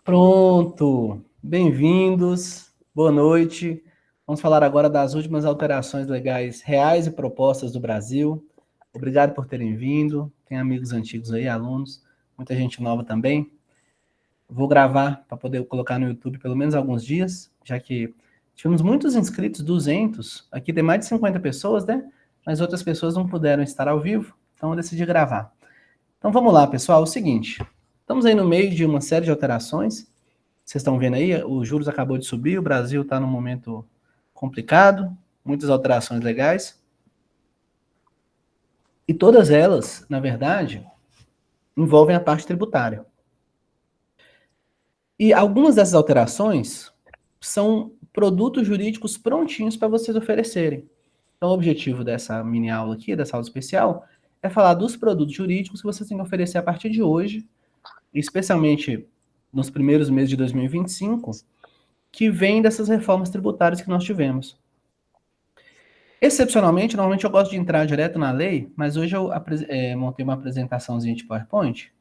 Pronto! Bem-vindos, boa noite. Vamos falar agora das últimas alterações legais reais e propostas do Brasil. Obrigado por terem vindo. Tem amigos antigos aí, alunos, muita gente nova também. Vou gravar para poder colocar no YouTube pelo menos alguns dias, já que tivemos muitos inscritos, 200. Aqui tem mais de 50 pessoas, né? Mas outras pessoas não puderam estar ao vivo, então eu decidi gravar. Então vamos lá, pessoal. É o seguinte, estamos aí no meio de uma série de alterações. Vocês estão vendo aí, os juros acabou de subir, o Brasil está num momento complicado, muitas alterações legais. E todas elas, na verdade, envolvem a parte tributária. E algumas dessas alterações são produtos jurídicos prontinhos para vocês oferecerem. Então, o objetivo dessa mini aula aqui, dessa aula especial, é falar dos produtos jurídicos que vocês têm que oferecer a partir de hoje, especialmente nos primeiros meses de 2025, que vem dessas reformas tributárias que nós tivemos. Excepcionalmente, normalmente eu gosto de entrar direto na lei, mas hoje eu montei uma apresentaçãozinha de PowerPoint,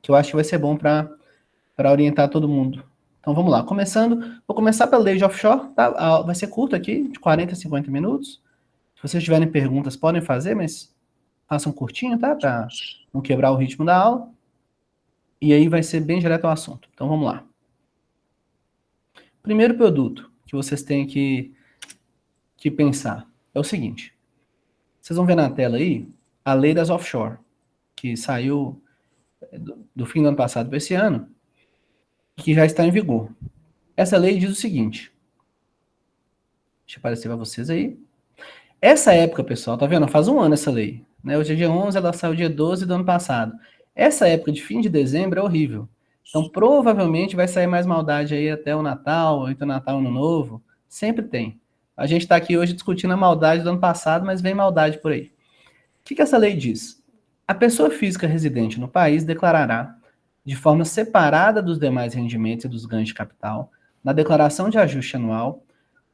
que eu acho que vai ser bom para orientar todo mundo. Então vamos lá, vou começar pela lei de offshore, tá? Vai ser curto aqui, de 40 a 50 minutos. Se vocês tiverem perguntas, podem fazer, mas façam curtinho, tá? Para não quebrar o ritmo da aula. E aí vai ser bem direto ao assunto. Então vamos lá. Primeiro produto que vocês têm que pensar é o seguinte. Vocês vão ver na tela aí a lei das offshore, que saiu do fim do ano passado para esse ano, que já está em vigor. Essa lei diz o seguinte. Deixa eu aparecer para vocês aí. Essa época, pessoal, tá vendo? Faz um ano essa lei. Né? Hoje é dia 11, ela saiu dia 12 do ano passado. Essa época de fim de dezembro é horrível. Então, provavelmente vai sair mais maldade aí até o Natal, entre o Natal e o Ano Novo. Sempre tem. A gente está aqui hoje discutindo a maldade do ano passado, mas vem maldade por aí. O que essa lei diz? A pessoa física residente no país declarará, de forma separada dos demais rendimentos e dos ganhos de capital, na declaração de ajuste anual,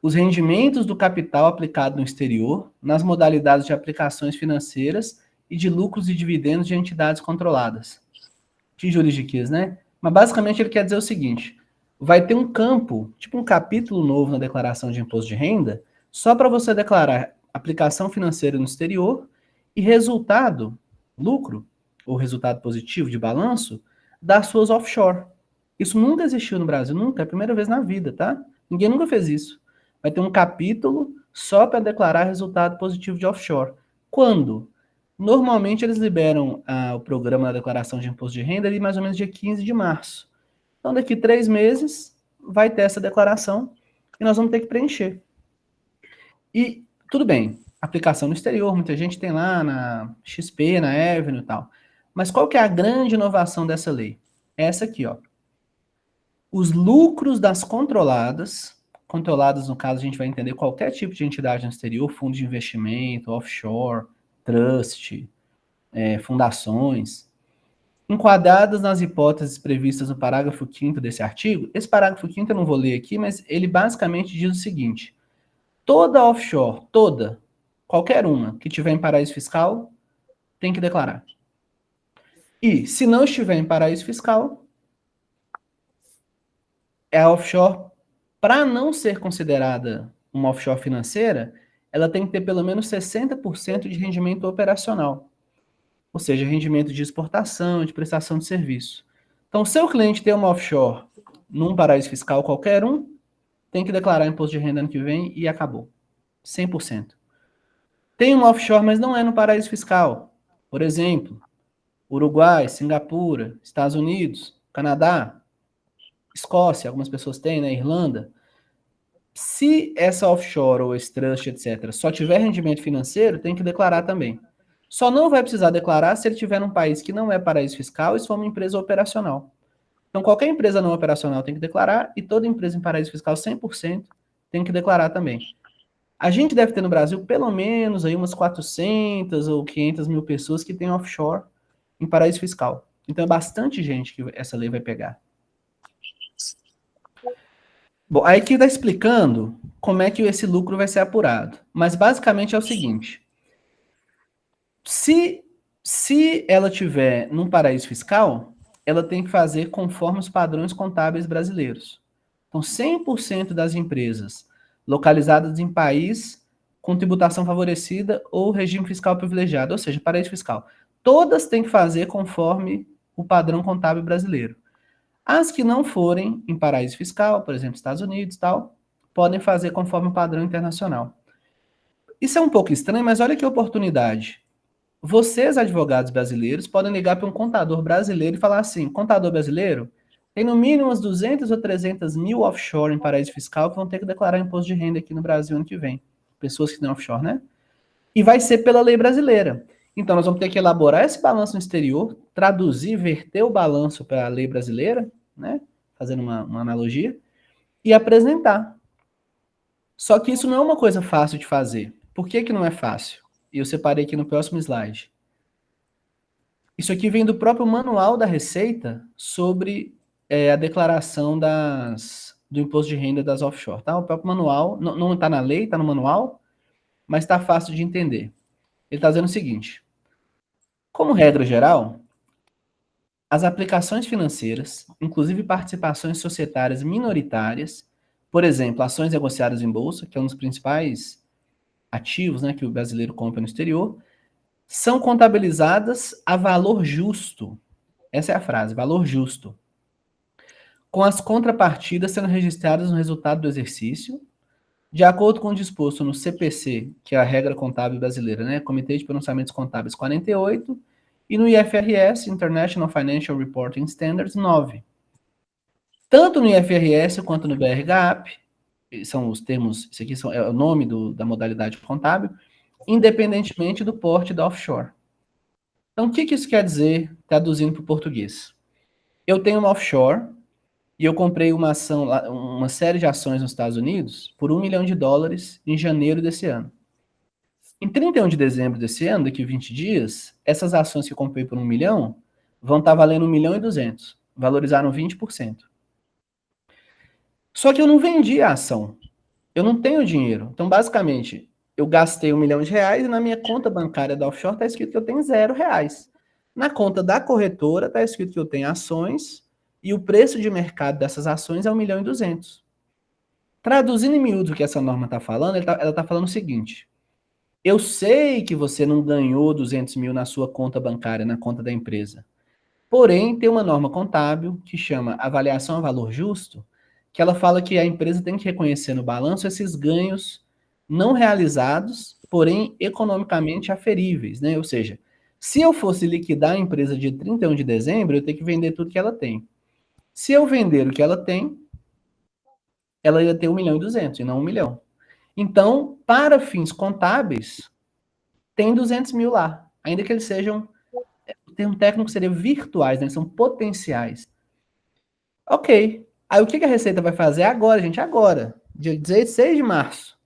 os rendimentos do capital aplicado no exterior, nas modalidades de aplicações financeiras e de lucros e dividendos de entidades controladas. Que juridiquês, né? Mas basicamente ele quer dizer o seguinte: vai ter um campo, tipo um capítulo novo na declaração de imposto de renda, só para você declarar aplicação financeira no exterior e resultado, lucro, ou resultado positivo de balanço, das suas offshore. Isso nunca existiu no Brasil, nunca, é a primeira vez na vida, tá? Ninguém nunca fez isso. Vai ter um capítulo só para declarar resultado positivo de offshore. Quando? Normalmente eles liberam o programa da declaração de imposto de renda ali mais ou menos dia 15 de março. Então daqui 3 meses vai ter essa declaração e nós vamos ter que preencher. E tudo bem, aplicação no exterior, muita gente tem lá na XP, na Avenue e tal. Mas qual que é a grande inovação dessa lei? Essa aqui, ó. Os lucros das controladas no caso a gente vai entender qualquer tipo de entidade no exterior, fundo de investimento, offshore, trust, fundações, enquadradas nas hipóteses previstas no parágrafo 5º desse artigo. Esse parágrafo 5º eu não vou ler aqui, mas ele basicamente diz o seguinte: toda offshore, qualquer uma que tiver em paraíso fiscal, tem que declarar. E, se não estiver em paraíso fiscal, a offshore, para não ser considerada uma offshore financeira, ela tem que ter pelo menos 60% de rendimento operacional. Ou seja, rendimento de exportação, de prestação de serviço. Então, se o cliente tem uma offshore num paraíso fiscal qualquer um, tem que declarar imposto de renda ano que vem e acabou. 100%. Tem uma offshore, mas não é no paraíso fiscal. Por exemplo, Uruguai, Singapura, Estados Unidos, Canadá, Escócia, algumas pessoas têm, né? Irlanda. Se essa offshore ou esse trust, etc., só tiver rendimento financeiro, tem que declarar também. Só não vai precisar declarar se ele estiver num país que não é paraíso fiscal e se for uma empresa operacional. Então, qualquer empresa não operacional tem que declarar e toda empresa em paraíso fiscal 100% tem que declarar também. A gente deve ter no Brasil pelo menos aí umas 400 ou 500 mil pessoas que têm offshore em paraíso fiscal. Então, é bastante gente que essa lei vai pegar. Bom, aí que está explicando como é que esse lucro vai ser apurado. Mas basicamente é o seguinte: se ela tiver num paraíso fiscal, ela tem que fazer conforme os padrões contábeis brasileiros. Então, 100% das empresas localizadas em país com tributação favorecida ou regime fiscal privilegiado, ou seja, paraíso fiscal, todas têm que fazer conforme o padrão contábil brasileiro. As que não forem em paraíso fiscal, por exemplo, Estados Unidos e tal, podem fazer conforme o padrão internacional. Isso é um pouco estranho, mas olha que oportunidade. Vocês, advogados brasileiros, podem ligar para um contador brasileiro e falar assim: contador brasileiro, tem no mínimo umas 200 ou 300 mil offshore em paraíso fiscal que vão ter que declarar imposto de renda aqui no Brasil ano que vem. Pessoas que têm offshore, né? E vai ser pela lei brasileira. Então, nós vamos ter que elaborar esse balanço no exterior, traduzir, verter o balanço para a lei brasileira, né? Fazendo uma analogia, e apresentar. Só que isso não é uma coisa fácil de fazer. Por que que não é fácil? E eu separei aqui no próximo slide. Isso aqui vem do próprio manual da Receita sobre a declaração do imposto de renda das offshore. Tá? O próprio manual, não está na lei, está no manual, mas está fácil de entender. Ele está dizendo o seguinte: como regra geral, as aplicações financeiras, inclusive participações societárias minoritárias, por exemplo, ações negociadas em bolsa, que é um dos principais ativos, né, que o brasileiro compra no exterior, são contabilizadas a valor justo. Essa é a frase, valor justo. Com as contrapartidas sendo registradas no resultado do exercício, de acordo com o disposto no CPC, que é a regra contábil brasileira, né, Comitê de Pronunciamentos Contábeis 48, e no IFRS, International Financial Reporting Standards 9. Tanto no IFRS quanto no BRGAAP, são os termos, isso aqui é o nome da modalidade contábil, independentemente do porte da offshore. Então, o que isso quer dizer, traduzindo para o português? Eu tenho uma offshore e eu comprei uma ação, uma série de ações nos Estados Unidos por $1 milhão em janeiro desse ano. Em 31 de dezembro desse ano, daqui a 20 dias, essas ações que eu comprei por 1 milhão vão estar valendo 1.200.000, valorizaram 20%. Só que eu não vendi a ação, eu não tenho dinheiro. Então, basicamente, eu gastei R$1 milhão e na minha conta bancária da offshore está escrito que eu tenho R$0. Na conta da corretora está escrito que eu tenho ações e o preço de mercado dessas ações é 1.200.000. Traduzindo em miúdo o que essa norma está falando, ela está falando o seguinte: eu sei que você não ganhou 200 mil na sua conta bancária, na conta da empresa. Porém, tem uma norma contábil que chama avaliação a valor justo, que ela fala que a empresa tem que reconhecer no balanço esses ganhos não realizados, porém economicamente aferíveis, né? Ou seja, se eu fosse liquidar a empresa dia 31 de dezembro, eu tenho que vender tudo que ela tem. Se eu vender o que ela tem, ela ia ter 1.200.000 e não 1 milhão. Então, para fins contábeis, tem 200 mil lá, ainda que eles sejam, o termo técnico seria virtuais, né? São potenciais. Ok. Aí o que a Receita vai fazer agora, gente? Agora, dia 16 de março.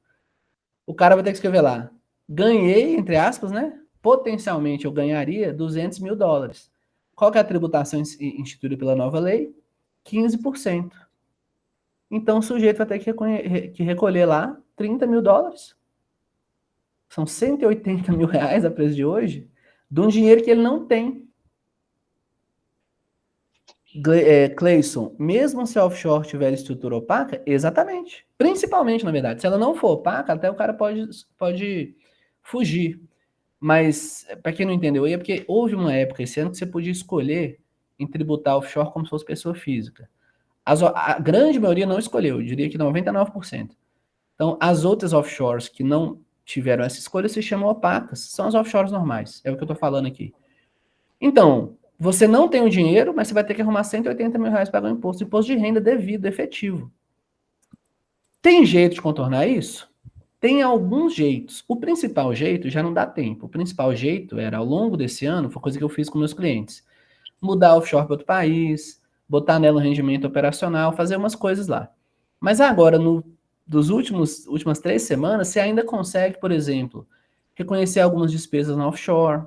O cara vai ter que escrever lá: ganhei, entre aspas, né? Potencialmente eu ganharia $200 mil. Qual que é a tributação instituída pela nova lei? 15%. Então o sujeito vai ter que recolher lá $30 mil. São 180 mil reais a preço de hoje, de um dinheiro que ele não tem. Cleison, mesmo se a offshore tiver estrutura opaca, exatamente. Principalmente, na verdade. Se ela não for opaca, até o cara pode fugir. Mas, para quem não entendeu aí, é porque houve uma época esse ano que você podia escolher em tributar offshore como se fosse pessoa física. A grande maioria não escolheu, eu diria que 99%. Então, as outras offshores que não tiveram essa escolha se chamam opacas, são as offshores normais, é o que eu estou falando aqui. Então, você não tem o dinheiro, mas você vai ter que arrumar 180 mil reais para pagar o imposto de renda devido, efetivo. Tem jeito de contornar isso? Tem alguns jeitos. O principal jeito já não dá tempo. O principal jeito era, ao longo desse ano, foi coisa que eu fiz com meus clientes, mudar a offshore para outro país, botar nela um rendimento operacional, fazer umas coisas lá. Mas agora, dos últimas 3 semanas, você ainda consegue, por exemplo, reconhecer algumas despesas na offshore,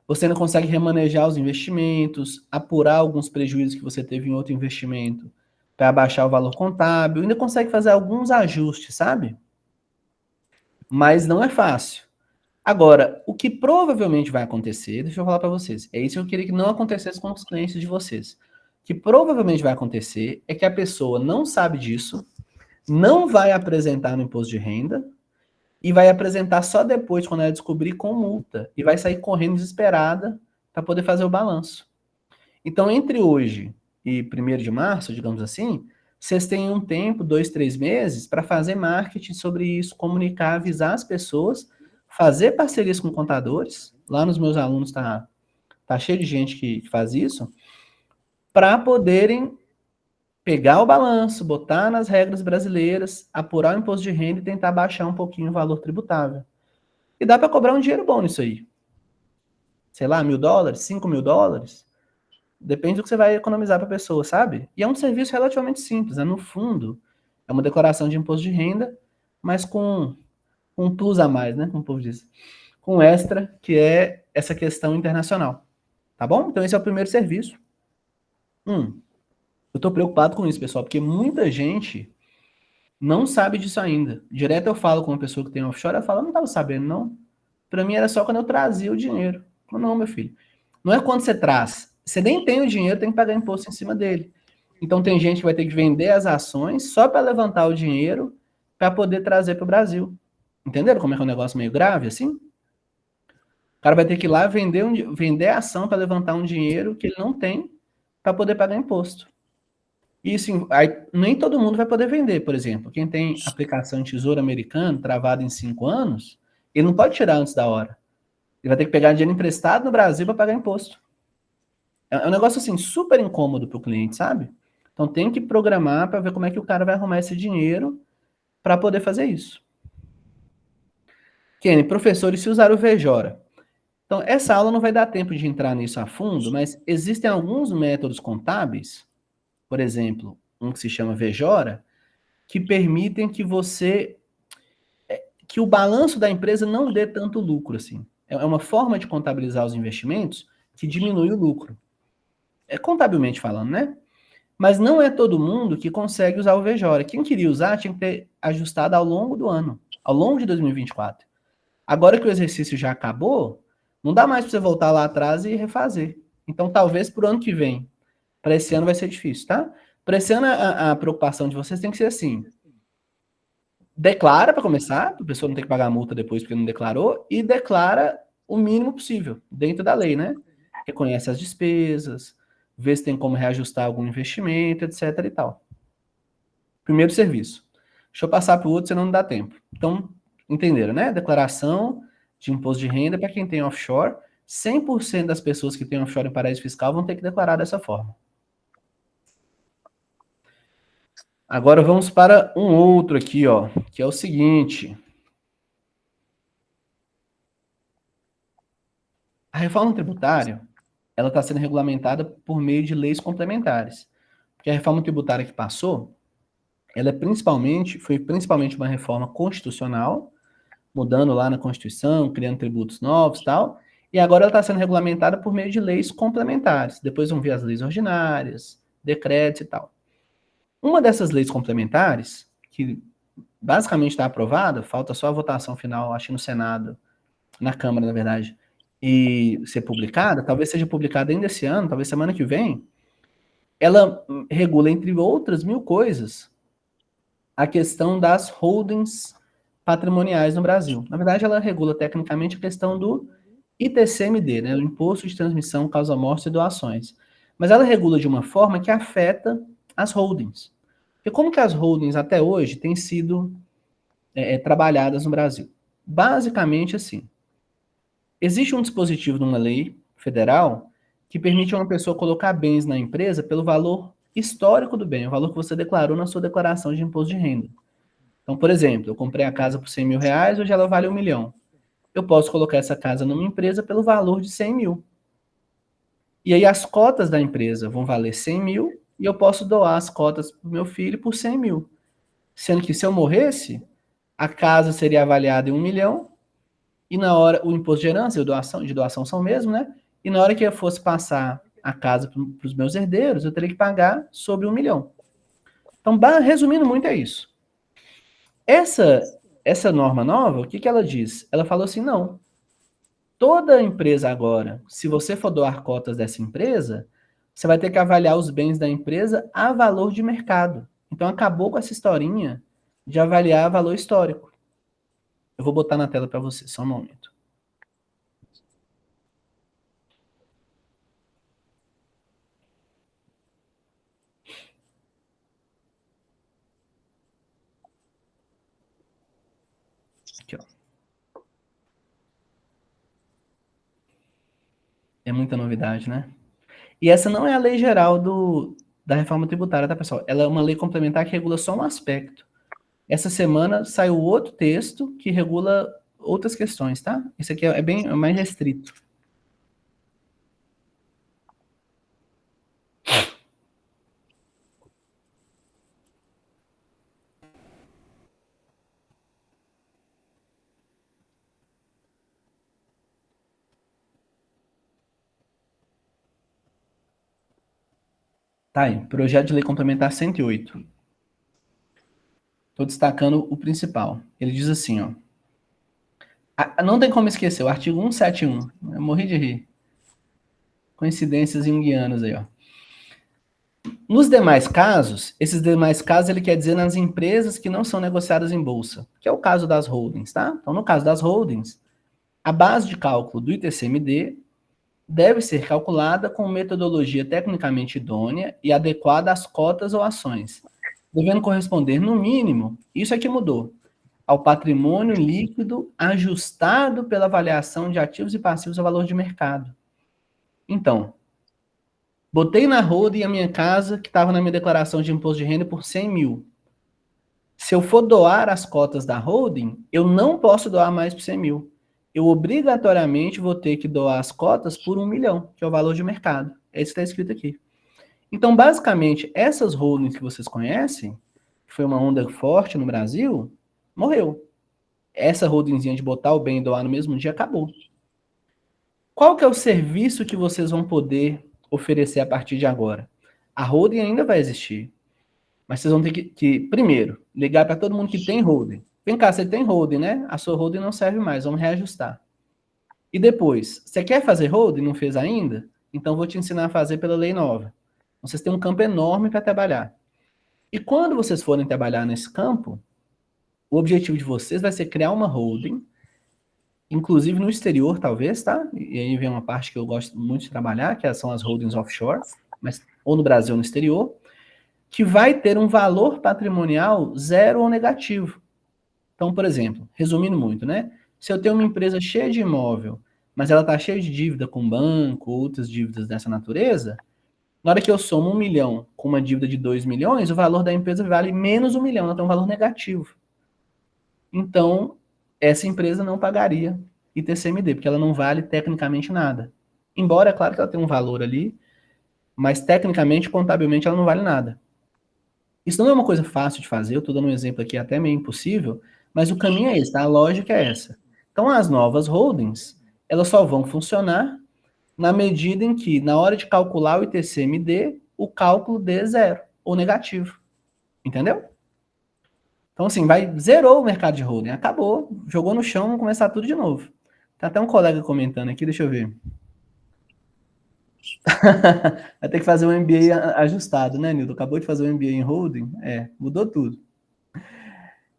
você ainda consegue remanejar os investimentos, apurar alguns prejuízos que você teve em outro investimento para abaixar o valor contábil, ainda consegue fazer alguns ajustes, sabe? Mas não é fácil. Agora, o que provavelmente vai acontecer, deixa eu falar para vocês, é isso que eu queria que não acontecesse com os clientes de vocês. O que provavelmente vai acontecer é que a pessoa não sabe disso, não vai apresentar no imposto de renda e vai apresentar só depois, quando ela descobrir, com multa. E vai sair correndo desesperada para poder fazer o balanço. Então, entre hoje e 1º de março, digamos assim, vocês têm um tempo, 2, 3 meses, para fazer marketing sobre isso, comunicar, avisar as pessoas, fazer parcerias com contadores. Lá nos meus alunos tá cheio de gente que faz isso, para poderem pegar o balanço, botar nas regras brasileiras, apurar o imposto de renda e tentar baixar um pouquinho o valor tributável. E dá para cobrar um dinheiro bom nisso aí. Sei lá, $1.000, $5.000. Depende do que você vai economizar para a pessoa, sabe? E é um serviço relativamente simples, né? No fundo, é uma declaração de imposto de renda, mas com um plus a mais, né? Como o povo diz. Com extra, que é essa questão internacional. Tá bom? Então esse é o primeiro serviço. Eu tô preocupado com isso, pessoal, porque muita gente não sabe disso ainda. Direto eu falo com uma pessoa que tem offshore, ela fala, não estava sabendo, não. Para mim era só quando eu trazia o dinheiro. Não, meu filho. Não é quando você traz. Você nem tem o dinheiro, tem que pagar imposto em cima dele. Então tem gente que vai ter que vender as ações só para levantar o dinheiro para poder trazer para o Brasil. Entenderam como é que é um negócio meio grave assim? O cara vai ter que ir lá vender a ação para levantar um dinheiro que ele não tem para poder pagar imposto. E assim, aí, nem todo mundo vai poder vender, por exemplo. Quem tem aplicação em Tesouro Americano travada em 5 anos, ele não pode tirar antes da hora. Ele vai ter que pegar dinheiro emprestado no Brasil para pagar imposto. É um negócio assim super incômodo para o cliente, sabe? Então tem que programar para ver como é que o cara vai arrumar esse dinheiro para poder fazer isso. Kenny, professores, se usar o VJORA. Então, essa aula não vai dar tempo de entrar nisso a fundo, mas existem alguns métodos contábeis, por exemplo, um que se chama VJORA, que permitem que que o balanço da empresa não dê tanto lucro assim. É uma forma de contabilizar os investimentos que diminui o lucro. É contabilmente falando, né? Mas não é todo mundo que consegue usar o VJORA. Quem queria usar tinha que ter ajustado ao longo do ano, ao longo de 2024. Agora que o exercício já acabou, não dá mais para você voltar lá atrás e refazer. Então, talvez para o ano que vem. Para esse ano vai ser difícil, tá? Para esse ano, a preocupação de vocês tem que ser assim: declara para começar, para a pessoa não ter que pagar a multa depois porque não declarou, e declara o mínimo possível, dentro da lei, né? Reconhece as despesas, vê se tem como reajustar algum investimento, etc e tal. Primeiro serviço. Deixa eu passar para o outro, senão não dá tempo. Então, entenderam, né? Declaração de imposto de renda para quem tem offshore. 100% das pessoas que têm offshore em paraíso fiscal vão ter que declarar dessa forma. Agora vamos para um outro aqui, ó, que é o seguinte. A reforma tributária, ela está sendo regulamentada por meio de leis complementares. Porque a reforma tributária que passou, ela foi principalmente uma reforma constitucional, mudando lá na Constituição, criando tributos novos e tal, e agora ela está sendo regulamentada por meio de leis complementares. Depois vão vir as leis ordinárias, decretos e tal. Uma dessas leis complementares, que basicamente está aprovada, falta só a votação final, acho que no Senado, na Câmara, na verdade, e ser publicada, talvez seja publicada ainda esse ano, talvez semana que vem, ela regula, entre outras mil coisas, a questão das holdings patrimoniais no Brasil. Na verdade, ela regula tecnicamente a questão do ITCMD, né, o Imposto de Transmissão, Causa-Morte e Doações. Mas ela regula de uma forma que afeta as holdings. Porque como que as holdings até hoje têm sido trabalhadas no Brasil? Basicamente assim, existe um dispositivo numa lei federal que permite a uma pessoa colocar bens na empresa pelo valor histórico do bem, o valor que você declarou na sua declaração de imposto de renda. Então, por exemplo, eu comprei a casa por R$ 100.000, hoje ela vale 1 milhão. Eu posso colocar essa casa numa empresa pelo valor de 100 mil. E aí as cotas da empresa vão valer 100 mil e eu posso doar as cotas para o meu filho por 100 mil. Sendo que se eu morresse, a casa seria avaliada em 1 milhão e na hora, o imposto de herança e de doação são o mesmo, né? E na hora que eu fosse passar a casa para os meus herdeiros, eu teria que pagar sobre 1 milhão. Então, resumindo muito, é isso. Essa norma nova, o que ela diz? Ela falou assim, não. Toda empresa agora, se você for doar cotas dessa empresa, você vai ter que avaliar os bens da empresa a valor de mercado. Então acabou com essa historinha de avaliar valor histórico. Eu vou botar na tela para você, só um momento. Aqui, ó. É muita novidade, né? E essa não é a lei geral da reforma tributária, tá, pessoal? Ela é uma lei complementar que regula só um aspecto. Essa semana saiu outro texto que regula outras questões, tá? Esse aqui é bem mais restrito. Tá aí, projeto de lei complementar 108. Estou destacando o principal. Ele diz assim, ó. Não tem como esquecer, o artigo 171. Eu morri de rir. Coincidências junguianas aí, ó. Nos demais casos, esses demais casos ele quer dizer nas empresas que não são negociadas em bolsa, que é o caso das holdings, tá? Então, no caso das holdings, a base de cálculo do ITCMD deve ser calculada com metodologia tecnicamente idônea e adequada às cotas ou ações, devendo corresponder, no mínimo, isso aqui mudou, ao patrimônio líquido ajustado pela avaliação de ativos e passivos ao valor de mercado. Então, botei na holding a minha casa, que estava na minha declaração de imposto de renda, por 100 mil. Se eu for doar as cotas da holding, eu não posso doar mais por 100 mil. Eu obrigatoriamente vou ter que doar as cotas por 1 milhão, que é o valor de mercado. É isso que está escrito aqui. Então, basicamente, essas holdings que vocês conhecem, que foi uma onda forte no Brasil, morreu. Essa holdingzinha de botar o bem e doar no mesmo dia acabou. Qual que é o serviço que vocês vão poder oferecer a partir de agora? A holding ainda vai existir, mas vocês vão ter que primeiro, ligar para todo mundo que tem holding. Vem cá, você tem holding, né? A sua holding não serve mais, vamos reajustar. E depois, você quer fazer holding, não fez ainda? Então vou te ensinar a fazer pela lei nova. Vocês têm um campo enorme para trabalhar. E quando vocês forem trabalhar nesse campo, o objetivo de vocês vai ser criar uma holding, inclusive no exterior, talvez, tá? E aí vem uma parte que eu gosto muito de trabalhar, que são as holdings offshore, mas ou no Brasil ou no exterior, que vai ter um valor patrimonial zero ou negativo. Então, por exemplo, resumindo muito, né? Se eu tenho uma empresa cheia de imóvel, mas ela está cheia de dívida com banco, outras dívidas dessa natureza, na hora que eu somo 1 milhão com uma dívida de 2 milhões, o valor da empresa vale menos 1 milhão, ela tem um valor negativo. Então, essa empresa não pagaria ITCMD, porque ela não vale tecnicamente nada. Embora, é claro que ela tem um valor ali, mas tecnicamente, contabilmente, ela não vale nada. Isso não é uma coisa fácil de fazer, eu estou dando um exemplo aqui até meio impossível, mas o caminho é esse, tá? A lógica é essa. Então, as novas holdings, elas só vão funcionar na medida em que, na hora de calcular o ITCMD, o cálculo dê zero ou negativo. Entendeu? Então, assim, zerou o mercado de holding, acabou, jogou no chão, vamos começar tudo de novo. Tem até um colega comentando aqui, deixa eu ver. Vai ter que fazer um MBA ajustado, né, Nildo? Acabou de fazer um MBA em holding? Mudou tudo.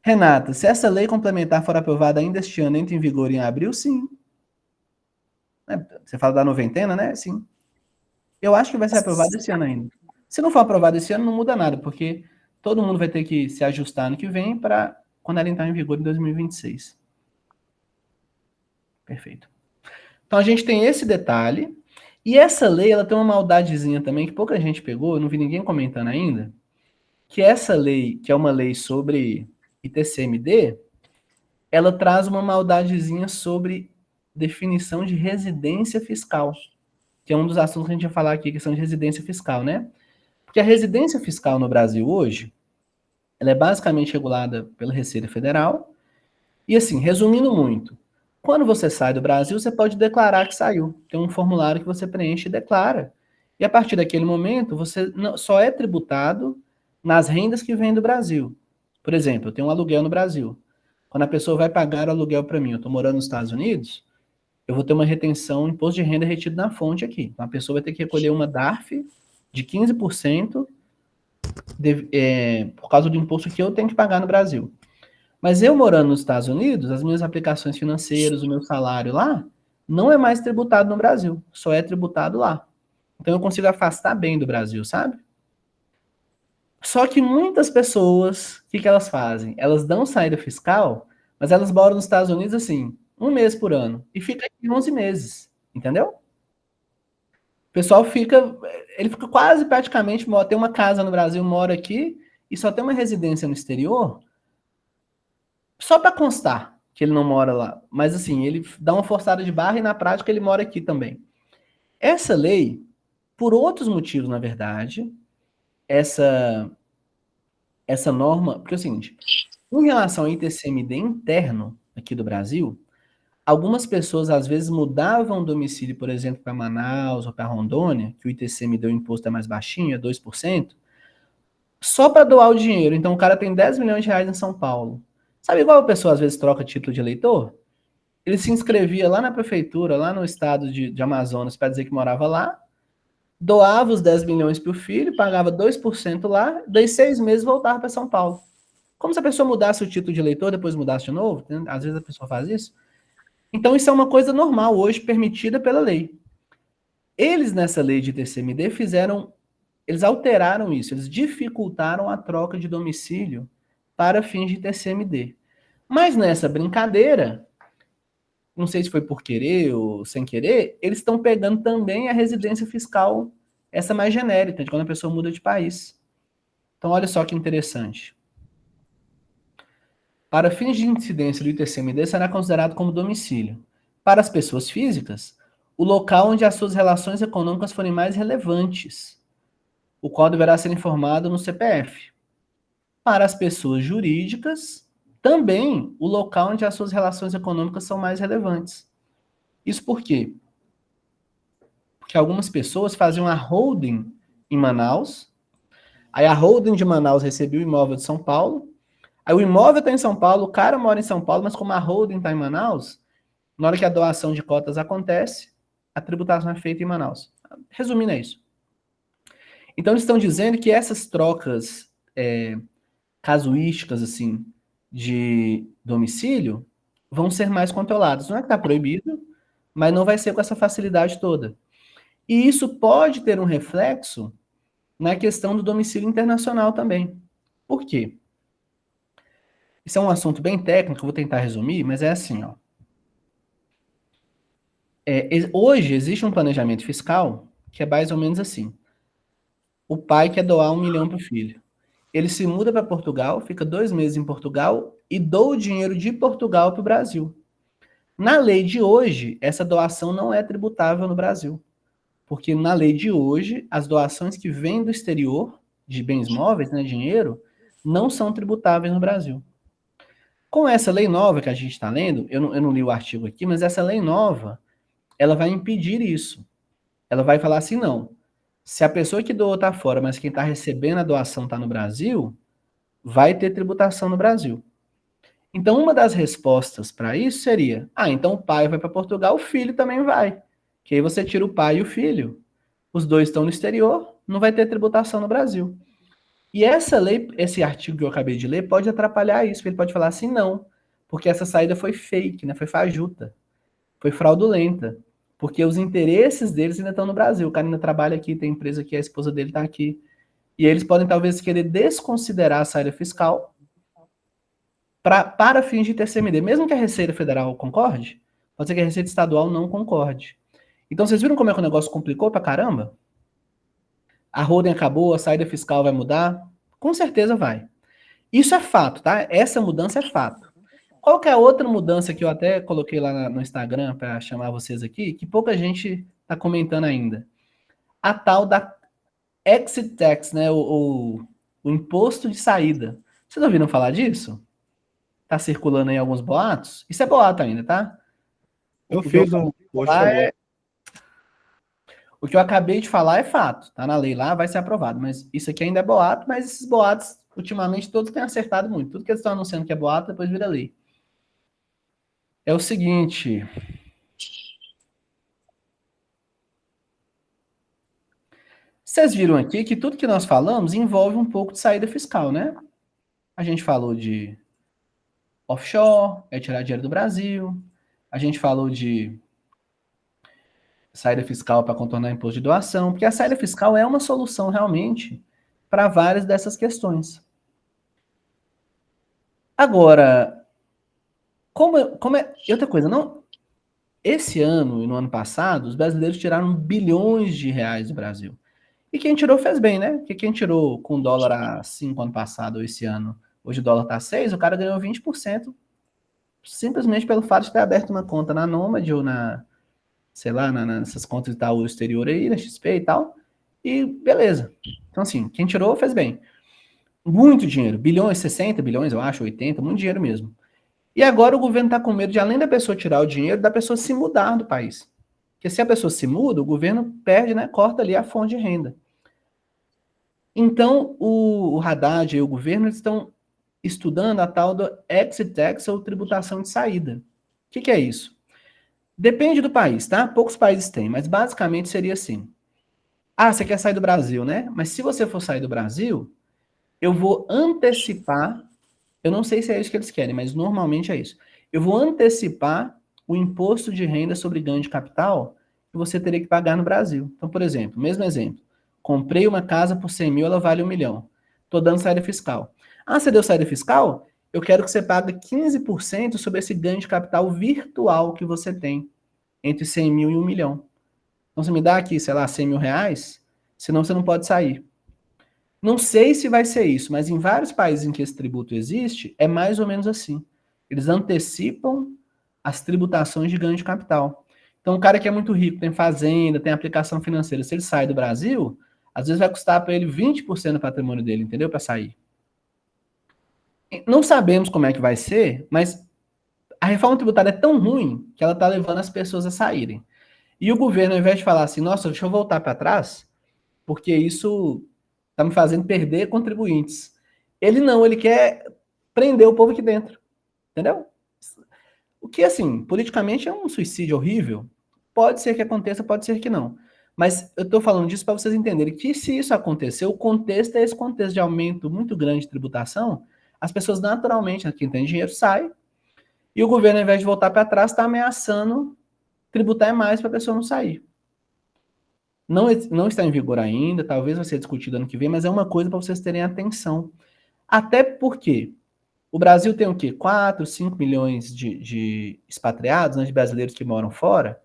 Renata, se essa lei complementar for aprovada ainda este ano, entra em vigor em abril, sim. Você fala da noventena, né? Sim. Eu acho que vai ser aprovado esse ano ainda. Se não for aprovado esse ano, não muda nada, porque todo mundo vai ter que se ajustar no que vem para quando ela entrar em vigor em 2026. Perfeito. Então a gente tem esse detalhe. E essa lei, ela tem uma maldadezinha também que pouca gente pegou, eu não vi ninguém comentando ainda, que essa lei, que é uma lei sobre ITCMD, ela traz uma maldadezinha sobre definição de residência fiscal, que é um dos assuntos que a gente vai falar aqui, questão de residência fiscal, né? Porque a residência fiscal no Brasil hoje, ela é basicamente regulada pela Receita Federal. E assim, resumindo muito, quando você sai do Brasil, você pode declarar que saiu. Tem um formulário que você preenche e declara. E a partir daquele momento, você só é tributado nas rendas que vêm do Brasil. Por exemplo, eu tenho um aluguel no Brasil. Quando a pessoa vai pagar o aluguel para mim, eu estou morando nos Estados Unidos, eu vou ter uma retenção, imposto de renda retido na fonte aqui. Então, a pessoa vai ter que recolher uma DARF de 15% por causa do imposto que eu tenho que pagar no Brasil. Mas eu morando nos Estados Unidos, as minhas aplicações financeiras, o meu salário lá, não é mais tributado no Brasil, só é tributado lá. Então eu consigo afastar bem do Brasil, sabe? Só que muitas pessoas, o que elas fazem? Elas dão saída fiscal, mas elas moram nos Estados Unidos assim, um mês por ano, e fica aqui 11 meses, entendeu? O pessoal fica, ele fica quase praticamente, tem uma casa no Brasil, mora aqui, e só tem uma residência no exterior, só para constar que ele não mora lá. Mas assim, ele dá uma forçada de barra e na prática ele mora aqui também. Essa lei, por outros motivos, na verdade, essa norma, porque é o seguinte, em relação ao ITCMD interno aqui do Brasil, algumas pessoas às vezes mudavam o domicílio, por exemplo, para Manaus ou para Rondônia, que o ITCMD, o imposto é mais baixinho, é 2%, só para doar o dinheiro. Então o cara tem 10 milhões de reais em São Paulo. Sabe igual a pessoa às vezes troca título de eleitor? Ele se inscrevia lá na prefeitura, lá no estado de Amazonas, para dizer que morava lá, doava os 10 milhões para o filho, pagava 2% lá, daí 6 meses voltava para São Paulo. Como se a pessoa mudasse o título de eleitor, depois mudasse de novo, né? Às vezes a pessoa faz isso. Então isso é uma coisa normal hoje, permitida pela lei. Eles, nessa lei de TCMD, eles alteraram isso, eles dificultaram a troca de domicílio para fins de TCMD. Mas nessa brincadeira, não sei se foi por querer ou sem querer, eles estão pegando também a residência fiscal, essa mais genérica, de quando a pessoa muda de país. Então, olha só que interessante. Para fins de incidência do ITCMD, será considerado como domicílio. Para as pessoas físicas, o local onde as suas relações econômicas forem mais relevantes, o qual deverá ser informado no CPF. Para as pessoas jurídicas, também o local onde as suas relações econômicas são mais relevantes. Isso por quê? Porque algumas pessoas faziam a holding em Manaus, aí a holding de Manaus recebia o imóvel de São Paulo, aí o imóvel está em São Paulo, o cara mora em São Paulo, mas como a holding está em Manaus, na hora que a doação de cotas acontece, a tributação é feita em Manaus. Resumindo, é isso. Então, eles estão dizendo que essas trocas casuísticas, assim, de domicílio, vão ser mais controladas. Não é que está proibido, mas não vai ser com essa facilidade toda. E isso pode ter um reflexo na questão do domicílio internacional também. Por quê? Isso é um assunto bem técnico, eu vou tentar resumir, mas é assim, ó. Hoje existe um planejamento fiscal que é mais ou menos assim. O pai quer doar 1 milhão para o filho. Ele se muda para Portugal, fica 2 meses em Portugal e doa o dinheiro de Portugal para o Brasil. Na lei de hoje, essa doação não é tributável no Brasil. Porque na lei de hoje, as doações que vêm do exterior, de bens móveis, né, dinheiro, não são tributáveis no Brasil. Com essa lei nova que a gente está lendo, eu não li o artigo aqui, mas essa lei nova, ela vai impedir isso. Ela vai falar assim, não, se a pessoa que doou está fora, mas quem está recebendo a doação está no Brasil, vai ter tributação no Brasil. Então, uma das respostas para isso seria, então o pai vai para Portugal, o filho também vai. Que aí você tira o pai e o filho. Os dois estão no exterior, não vai ter tributação no Brasil. E essa lei, esse artigo que eu acabei de ler, pode atrapalhar isso. Ele pode falar assim, não, porque essa saída foi fake, né? Foi fajuta, foi fraudulenta. Porque os interesses deles ainda estão no Brasil. O cara ainda trabalha aqui, tem empresa aqui, a esposa dele está aqui. E eles podem talvez querer desconsiderar a saída fiscal para fins de TCMD. Mesmo que a Receita Federal concorde, pode ser que a Receita Estadual não concorde. Então, vocês viram como é que o negócio complicou pra caramba? A holding acabou, a saída fiscal vai mudar? Com certeza vai. Isso é fato, tá? Essa mudança é fato. Qual que é a outra mudança que eu até coloquei lá no Instagram para chamar vocês aqui, que pouca gente está comentando ainda? A tal da exit tax, né? O imposto de saída. Vocês ouviram falar disso? Tá circulando aí alguns boatos? Isso é boato ainda, tá? Eu fiz um post sobre o que eu acabei de falar é fato. Tá na lei lá, vai ser aprovado. Mas isso aqui ainda é boato, mas esses boatos, ultimamente, todos têm acertado muito. Tudo que eles estão anunciando que é boato, depois vira lei. É o seguinte. Vocês viram aqui que tudo que nós falamos envolve um pouco de saída fiscal, né? A gente falou de offshore, é tirar dinheiro do Brasil. A gente falou de saída fiscal para contornar imposto de doação, porque a saída fiscal é uma solução realmente para várias dessas questões. Agora, como é. E outra coisa, não. Esse ano e no ano passado, os brasileiros tiraram bilhões de reais do Brasil. E quem tirou fez bem, né? Porque quem tirou com dólar a 5 ano passado ou esse ano, hoje o dólar está 6, o cara ganhou 20%, simplesmente pelo fato de ter aberto uma conta na Nomad ou na, sei lá, nessas contas de Itaú exterior aí, na XP e tal, e beleza. Então, assim, quem tirou fez bem. Muito dinheiro, bilhões, 60 bilhões, eu acho, 80, muito dinheiro mesmo. E agora o governo está com medo de, além da pessoa tirar o dinheiro, da pessoa se mudar do país. Porque se a pessoa se muda, o governo perde, né, corta ali a fonte de renda. Então, o Haddad e o governo estão estudando a tal do exit tax, ou tributação de saída. O que é isso? Depende do país, tá? Poucos países têm, mas basicamente seria assim. Ah, você quer sair do Brasil, né? Mas se você for sair do Brasil, eu vou antecipar, eu não sei se é isso que eles querem, mas normalmente é isso. Eu vou antecipar o imposto de renda sobre ganho de capital que você teria que pagar no Brasil. Então, por exemplo, mesmo exemplo, comprei uma casa por 100 mil, ela vale 1 milhão. Estou dando saída fiscal. Ah, você deu saída fiscal? Eu quero que você pague 15% sobre esse ganho de capital virtual que você tem entre 100 mil e 1 milhão. Então, você me dá aqui, sei lá, 100 mil reais, senão você não pode sair. Não sei se vai ser isso, mas em vários países em que esse tributo existe, é mais ou menos assim. Eles antecipam as tributações de ganho de capital. Então, o cara que é muito rico, tem fazenda, tem aplicação financeira, se ele sai do Brasil, às vezes vai custar para ele 20% do patrimônio dele, entendeu? Para sair. Não sabemos como é que vai ser, mas a reforma tributária é tão ruim que ela está levando as pessoas a saírem. E o governo, ao invés de falar assim, nossa, deixa eu voltar para trás, porque isso está me fazendo perder contribuintes. Ele não, ele quer prender o povo aqui dentro. Entendeu? O que, assim, politicamente é um suicídio horrível. Pode ser que aconteça, pode ser que não. Mas eu estou falando disso para vocês entenderem que, se isso acontecer, o contexto é esse contexto de aumento muito grande de tributação. As pessoas naturalmente, quem tem dinheiro, sai. E o governo, ao invés de voltar para trás, está ameaçando tributar mais para a pessoa não sair. Não está em vigor ainda, talvez vai ser discutido ano que vem, mas é uma coisa para vocês terem atenção. Até porque o Brasil tem o quê? 4, 5 milhões de expatriados, né, de brasileiros que moram fora.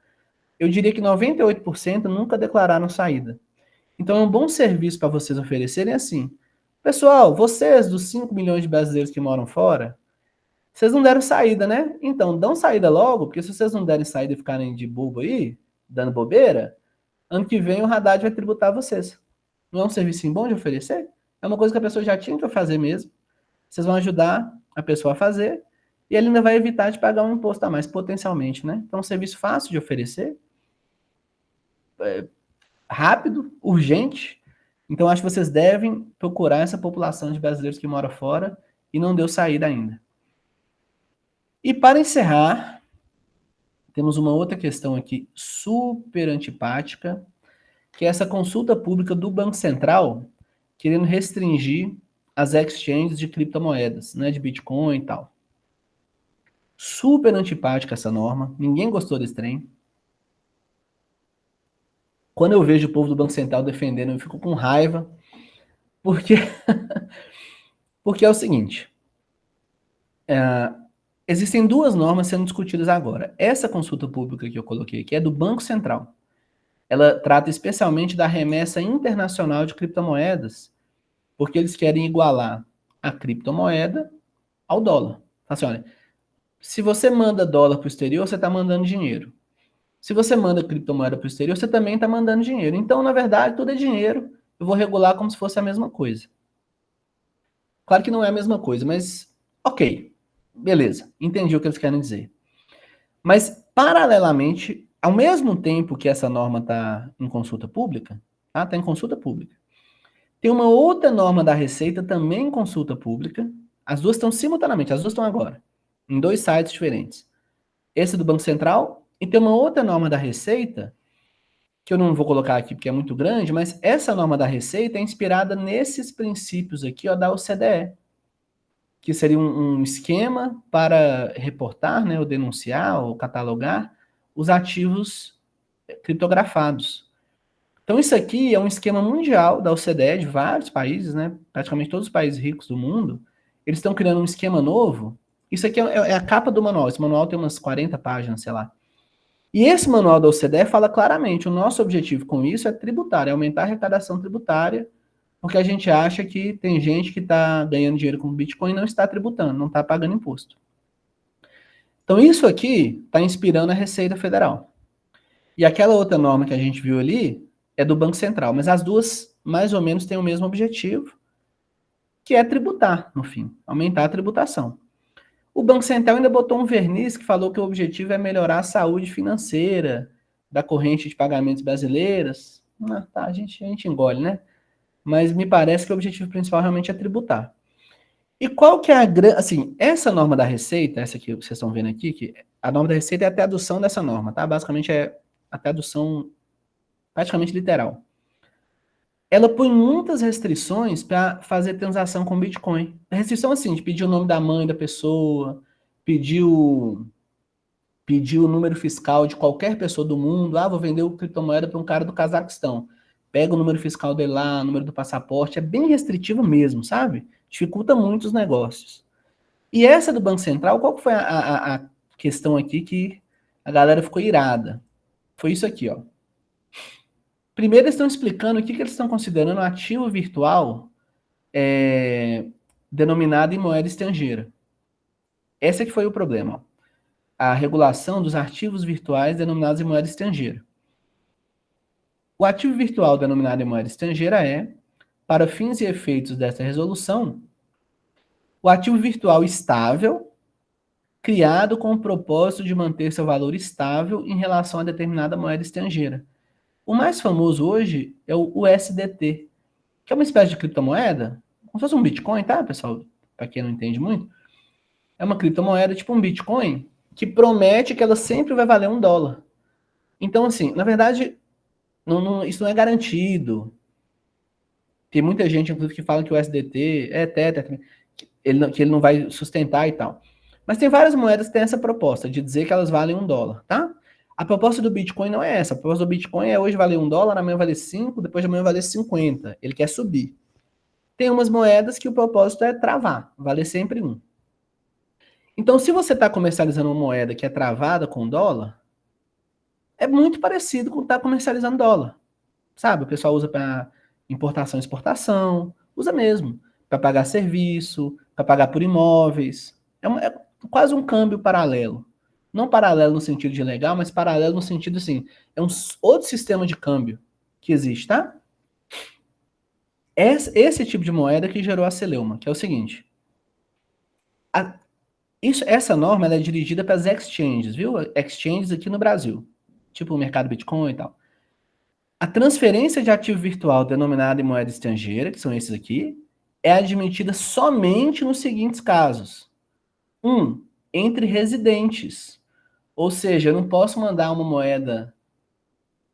Eu diria que 98% nunca declararam saída. Então é um bom serviço para vocês oferecerem assim. Pessoal, vocês dos 5 milhões de brasileiros que moram fora, vocês não deram saída, né? Então, dão saída logo, porque se vocês não derem saída e ficarem de bobo aí, dando bobeira, ano que vem o Haddad vai tributar vocês. Não é um serviço bom de oferecer? É uma coisa que a pessoa já tinha que fazer mesmo. Vocês vão ajudar a pessoa a fazer e ele ainda vai evitar de pagar um imposto a mais, potencialmente, né? Então, é um serviço fácil de oferecer, rápido, urgente. Então, acho que vocês devem procurar essa população de brasileiros que mora fora e não deu saída ainda. E para encerrar, temos uma outra questão aqui super antipática, que é essa consulta pública do Banco Central querendo restringir as exchanges de criptomoedas, né, de Bitcoin e tal. Super antipática essa norma, ninguém gostou desse trem. Quando eu vejo o povo do Banco Central defendendo, eu fico com raiva, porque, porque é o seguinte, existem duas normas sendo discutidas agora. Essa consulta pública que eu coloquei aqui é do Banco Central. Ela trata especialmente da remessa internacional de criptomoedas, porque eles querem igualar a criptomoeda ao dólar. Assim, olha, se você manda dólar para o exterior, você está mandando dinheiro. Se você manda criptomoeda para o exterior, você também está mandando dinheiro. Então, na verdade, tudo é dinheiro. Eu vou regular como se fosse a mesma coisa. Claro que não é a mesma coisa, mas ok. Beleza, entendi o que eles querem dizer. Mas, paralelamente, ao mesmo tempo que essa norma está em consulta pública, tá? Está em consulta pública, tem uma outra norma da Receita também em consulta pública. As duas estão simultaneamente, as duas estão agora, em dois sites diferentes. Esse do Banco Central, e tem uma outra norma da Receita que eu não vou colocar aqui porque é muito grande, mas essa norma da Receita é inspirada nesses princípios aqui, ó, da OCDE, que seria um esquema para reportar, né, ou denunciar, ou catalogar os ativos criptografados. Então, isso aqui é um esquema mundial da OCDE, de vários países, né? Praticamente todos os países ricos do mundo. Eles estão criando um esquema novo. Isso aqui é a capa do manual. Esse manual tem umas 40 páginas, sei lá. E esse manual da OCDE fala claramente: o nosso objetivo com isso é tributar, é aumentar a arrecadação tributária, porque a gente acha que tem gente que está ganhando dinheiro com Bitcoin e não está tributando, não está pagando imposto. Então, isso aqui está inspirando a Receita Federal. E aquela outra norma que a gente viu ali é do Banco Central, mas as duas mais ou menos têm o mesmo objetivo, que é tributar, no fim, aumentar a tributação. O Banco Central ainda botou um verniz que falou que o objetivo é melhorar a saúde financeira da corrente de pagamentos brasileiras. Tá, a gente engole, né? Mas me parece que o objetivo principal realmente é tributar. E qual que é assim, essa norma da Receita, essa que vocês estão vendo aqui, que a norma da Receita é a tradução dessa norma, tá? Basicamente é a tradução praticamente literal. Ela põe muitas restrições para fazer transação com Bitcoin. A restrição assim, de pedir o nome da mãe da pessoa, pedir o número fiscal de qualquer pessoa do mundo. Ah, vou vender o criptomoeda para um cara do Cazaquistão. Pega o número fiscal dele lá, o número do passaporte. É bem restritivo mesmo, sabe? Dificulta muito os negócios. E essa do Banco Central, qual que foi a questão aqui que a galera ficou irada? Foi isso aqui, ó. Primeiro, eles estão explicando o que eles estão considerando ativo virtual denominado em moeda estrangeira. Esse que foi o problema. Ó. A regulação dos ativos virtuais denominados em moeda estrangeira. O ativo virtual denominado em moeda estrangeira é, para fins e efeitos dessa resolução, o ativo virtual estável, criado com o propósito de manter seu valor estável em relação a determinada moeda estrangeira. O mais famoso hoje é o USDT, que é uma espécie de criptomoeda, como se fosse um Bitcoin, tá, pessoal? Para quem não entende muito. É uma criptomoeda tipo um Bitcoin que promete que ela sempre vai valer $1. Então, assim, na verdade, isso não é garantido. Tem muita gente, inclusive, que fala que o USDT é Tether, que ele não vai sustentar e tal. Mas tem várias moedas que têm essa proposta de dizer que elas valem $1, tá? A proposta do Bitcoin não é essa. A proposta do Bitcoin é hoje valer $1, amanhã valer 5, depois de amanhã valer 50. Ele quer subir. Tem umas moedas que o propósito é travar, valer sempre 1. Então, se você está comercializando uma moeda que é travada com dólar, é muito parecido com estar comercializando dólar. Sabe? O pessoal usa para importação e exportação, usa mesmo. Para pagar serviço, para pagar por imóveis. É quase um câmbio paralelo. Não paralelo no sentido de legal, mas paralelo no sentido assim, é um outro sistema de câmbio que existe, tá? Esse tipo de moeda que gerou a celeuma, que é o seguinte. Essa norma ela é dirigida para as exchanges, viu? Exchanges aqui no Brasil. Tipo o mercado Bitcoin e tal. A transferência de ativo virtual denominado em moeda estrangeira, que são esses aqui, é admitida somente nos seguintes casos. 1. Entre residentes. Ou seja, eu não posso mandar uma moeda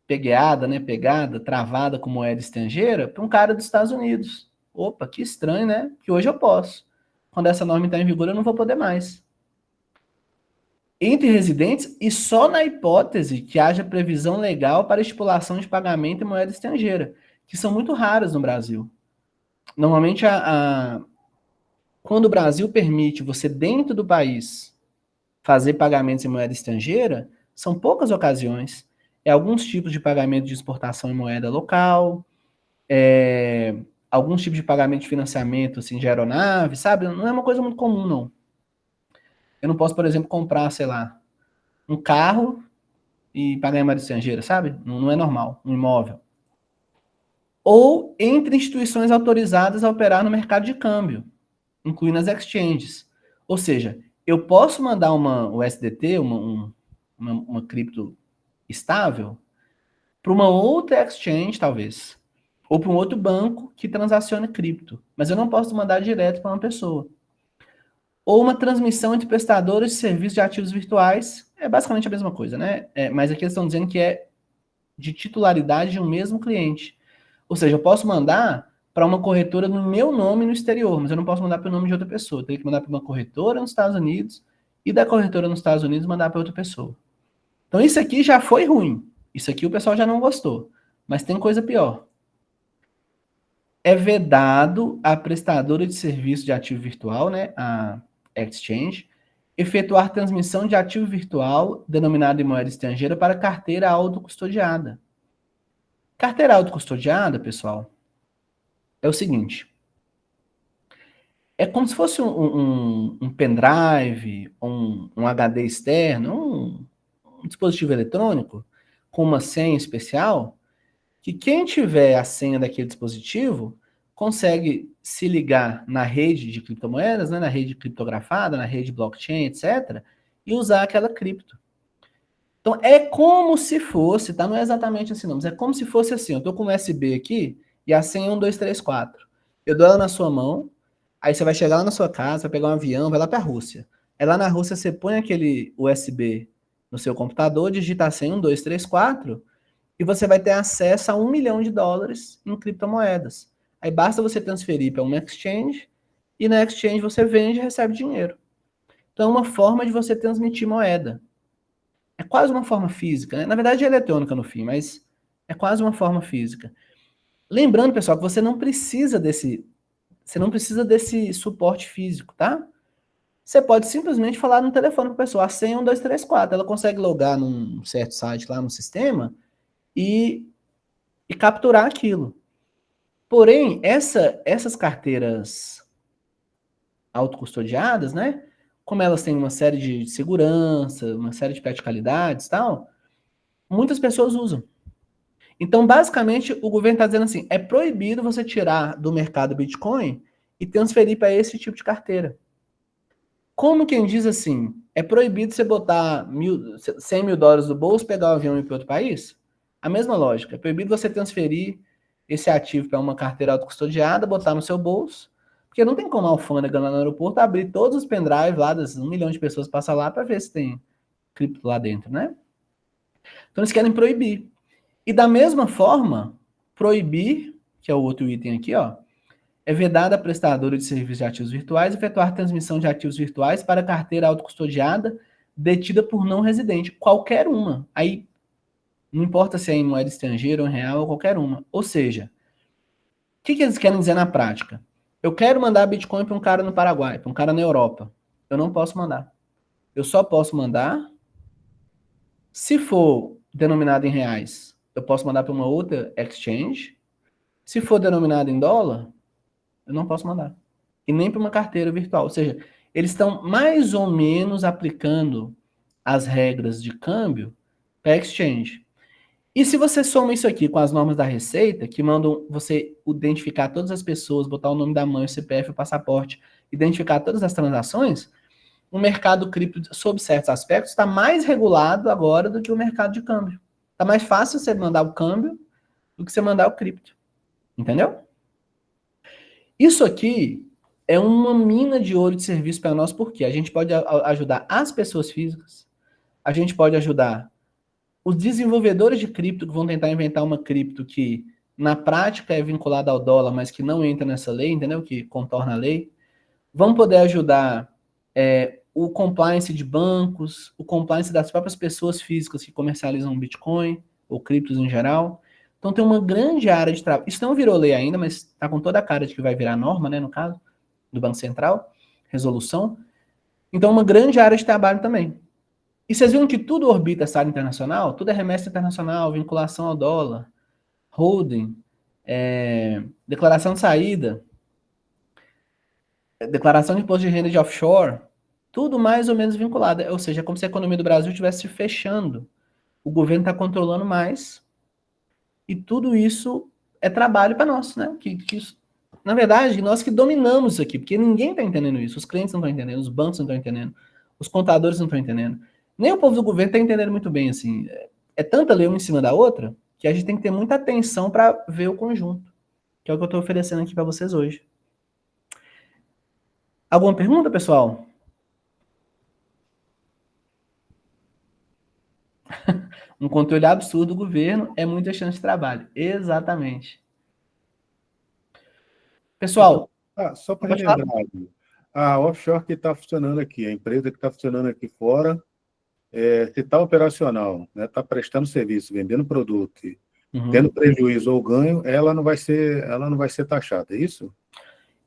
pegada, travada com moeda estrangeira para um cara dos Estados Unidos. Opa, que estranho, né? Que hoje eu posso. Quando essa norma está em vigor, eu não vou poder mais. Entre residentes e só na hipótese que haja previsão legal para estipulação de pagamento em moeda estrangeira, que são muito raras no Brasil. Normalmente, quando o Brasil permite você, dentro do país, fazer pagamentos em moeda estrangeira, são poucas ocasiões. É alguns tipos de pagamento de exportação em moeda local, alguns tipos de pagamento de financiamento assim, de aeronave, sabe? Não é uma coisa muito comum, não. Eu não posso, por exemplo, comprar, sei lá, um carro e pagar em moeda estrangeira, sabe? Não é normal, um imóvel. Ou entre instituições autorizadas a operar no mercado de câmbio, incluindo as exchanges. Ou seja, eu posso mandar uma USDT, uma cripto estável, para uma outra exchange, talvez, ou para um outro banco que transacione cripto, mas eu não posso mandar direto para uma pessoa. Ou uma transmissão entre prestadores de serviços de ativos virtuais, é basicamente a mesma coisa, né? Mas aqui eles estão dizendo que é de titularidade de um mesmo cliente. Ou seja, eu posso mandar para uma corretora no meu nome no exterior, mas eu não posso mandar para o nome de outra pessoa. Eu tenho que mandar para uma corretora nos Estados Unidos e da corretora nos Estados Unidos mandar para outra pessoa. Então isso aqui já foi ruim. Isso aqui o pessoal já não gostou. Mas tem coisa pior. É vedado a prestadora de serviço de ativo virtual, né, a exchange, efetuar transmissão de ativo virtual denominado em moeda estrangeira para carteira autocustodiada. Carteira autocustodiada, pessoal, é o seguinte. É como se fosse um pendrive, um HD externo, um dispositivo eletrônico com uma senha especial, que quem tiver a senha daquele dispositivo consegue se ligar na rede de criptomoedas, né, na rede criptografada, na rede blockchain, etc., e usar aquela cripto. Então é como se fosse, tá? Não é exatamente assim, não, mas é como se fosse assim. Eu tô com um USB aqui e a senha é 1, 2, 3, 4. Eu dou ela na sua mão, aí você vai chegar lá na sua casa, vai pegar um avião, vai lá para a Rússia. Aí lá na Rússia você põe aquele USB no seu computador, digita a senha 1, 2, 3, 4 e você vai ter acesso a US$ 1 milhão em criptomoedas. Aí basta você transferir para uma exchange e na exchange você vende e recebe dinheiro. Então é uma forma de você transmitir moeda. É quase uma forma física, né? Na verdade é eletrônica no fim, mas é quase uma forma física. Lembrando, pessoal, que você não precisa desse suporte físico, tá? Você pode simplesmente falar no telefone para a pessoa, a senha 1, 2, 3, 4. Ela consegue logar num certo site lá no sistema e capturar aquilo. Porém, essas carteiras autocustodiadas, né? Como elas têm uma série de segurança, uma série de praticalidades e tal, muitas pessoas usam. Então, basicamente, o governo está dizendo assim: é proibido você tirar do mercado Bitcoin e transferir para esse tipo de carteira. Como quem diz assim, é proibido você botar $100 mil no bolso, pegar o avião e ir para outro país? A mesma lógica. É proibido você transferir esse ativo para uma carteira autocustodiada, botar no seu bolso, porque não tem como a alfândega lá no aeroporto abrir todos os pendrives lá das 1 milhão de pessoas passar lá para ver se tem cripto lá dentro, né? Então eles querem proibir. E da mesma forma, proibir, que é o outro item aqui, ó, é vedada a prestadora de serviços de ativos virtuais efetuar transmissão de ativos virtuais para carteira autocustodiada detida por não residente, qualquer uma. Aí não importa se é em moeda estrangeira ou em real, ou qualquer uma. Ou seja, o que eles querem dizer na prática? Eu quero mandar Bitcoin para um cara no Paraguai, para um cara na Europa. Eu não posso mandar. Eu só posso mandar se for denominado em reais. Eu posso mandar para uma outra exchange. Se for denominado em dólar, eu não posso mandar. E nem para uma carteira virtual. Ou seja, eles estão mais ou menos aplicando as regras de câmbio para exchange. E se você soma isso aqui com as normas da Receita, que mandam você identificar todas as pessoas, botar o nome da mãe, o CPF, o passaporte, identificar todas as transações, o mercado cripto, sob certos aspectos, está mais regulado agora do que o mercado de câmbio. Está mais fácil você mandar o câmbio do que você mandar o cripto. Entendeu? Isso aqui é uma mina de ouro de serviço para nós, porque a gente pode ajudar as pessoas físicas, a gente pode ajudar os desenvolvedores de cripto que vão tentar inventar uma cripto que na prática é vinculada ao dólar, mas que não entra nessa lei, entendeu? Que contorna a lei. Vamos poder ajudar o compliance de bancos, o compliance das próprias pessoas físicas que comercializam Bitcoin ou criptos em geral. Então tem uma grande área de trabalho. Isso não virou lei ainda, mas está com toda a cara de que vai virar norma, né, no caso, do Banco Central, resolução. Então uma grande área de trabalho também. E vocês viram que tudo orbita essa área internacional? Tudo é remessa internacional, vinculação ao dólar, holding, declaração de saída, declaração de imposto de renda de offshore, tudo mais ou menos vinculado. Ou seja, é como se a economia do Brasil estivesse se fechando. O governo está controlando mais e tudo isso é trabalho para nós, né? Na verdade, nós que dominamos isso aqui, porque ninguém está entendendo isso. Os clientes não estão entendendo, os bancos não estão entendendo, os contadores não estão entendendo. Nem o povo do governo está entendendo muito bem, assim. É tanta lei uma em cima da outra que a gente tem que ter muita atenção para ver o conjunto, que é o que eu estou oferecendo aqui para vocês hoje. Alguma pergunta, pessoal? Um controle absurdo do governo é muita chance de trabalho. Exatamente. Então, Pessoal, só para pode falar? relembrar, a offshore que está funcionando aqui, a empresa que está funcionando aqui fora, se está operacional, né, está prestando serviço, vendendo produto, e tendo Uhum. prejuízo ou ganho, ela não vai ser taxada, é isso?